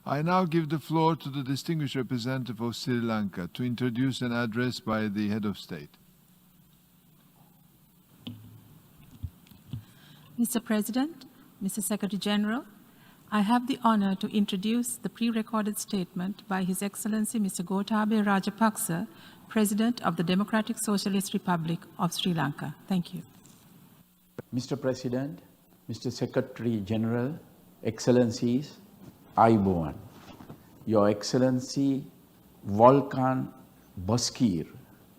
I now give the floor to the distinguished representative of Sri Lanka to introduce an address by the head of state. Mr. President, Mr. Secretary General, I have the honor to introduce the pre-recorded statement by His Excellency Mr. Gotabaya Rajapaksa, President of the Democratic Socialist Republic of Sri Lanka. Thank you. Mr. President, Mr. Secretary General, Excellencies, Ayubowan, Your Excellency Volkan Bozkir,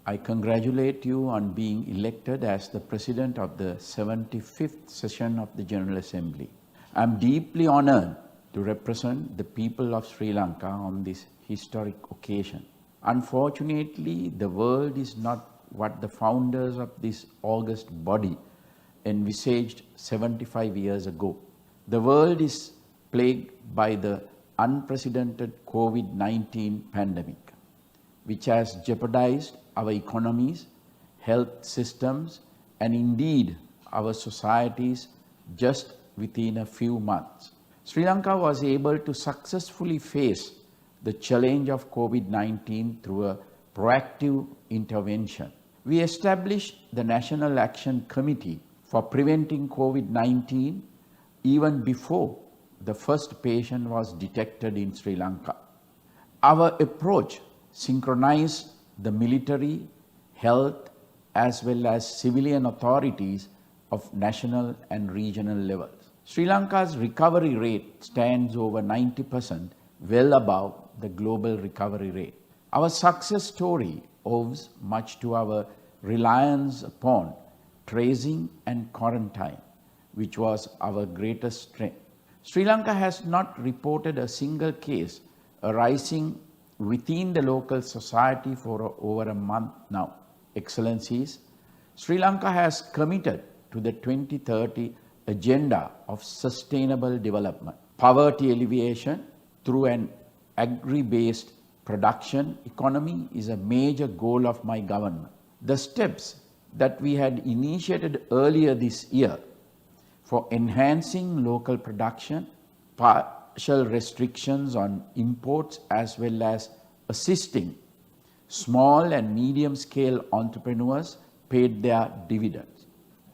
I congratulate you on being elected as the President of the 75th session of the General Assembly. I am deeply honored to represent the people of Sri Lanka on this historic occasion. Unfortunately, the world is not what the founders of this august body envisaged 75 years ago. The world is plagued by the unprecedented COVID-19 pandemic, which has jeopardized our economies, health systems, and indeed our societies just within a few months. Sri Lanka was able to successfully face the challenge of COVID-19 through a proactive intervention. We established the National Action Committee for preventing COVID-19 even before the first patient was detected in Sri Lanka. Our approach synchronized the military, health, as well as civilian authorities of national and regional levels. Sri Lanka's recovery rate stands over 90%, well above the global recovery rate. Our success story owes much to our reliance upon tracing and quarantine, which was our greatest strength. Sri Lanka has not reported a single case arising within the local society for over a month now. Excellencies, Sri Lanka has committed to the 2030 agenda of sustainable development. Poverty alleviation through an agri-based production economy is a major goal of my government. The steps that we had initiated earlier this year for enhancing local production, partial restrictions on imports, as well as assisting small and medium-scale entrepreneurs paid their dividends.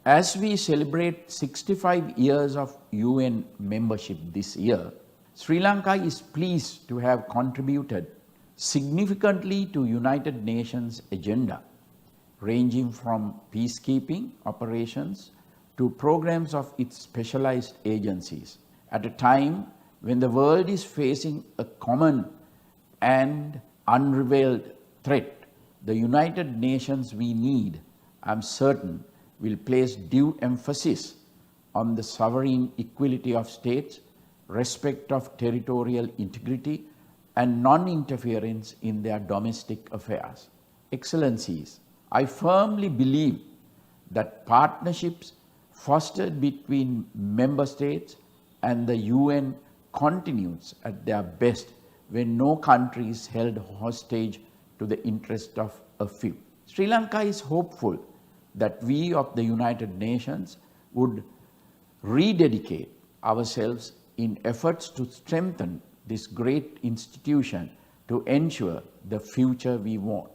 As we celebrate 65 years of UN membership this year, Sri Lanka is pleased to have contributed significantly to United Nations agenda, ranging from peacekeeping operations to programs of its specialized agencies. At a time when the world is facing a common and unrevealed threat, the United Nations we need, I'm certain, will place due emphasis on the sovereign equality of states, respect of territorial integrity, and non-interference in their domestic affairs. Excellencies, I firmly believe that partnerships fostered between member states and the UN continues at their best when no country is held hostage to the interest of a few. Sri Lanka is hopeful that we of the United Nations would rededicate ourselves in efforts to strengthen this great institution to ensure the future we want.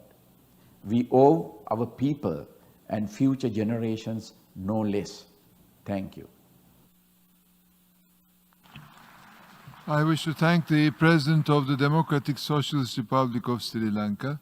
We owe our people and future generations no less. Thank you. I wish to thank the President of the Democratic Socialist Republic of Sri Lanka,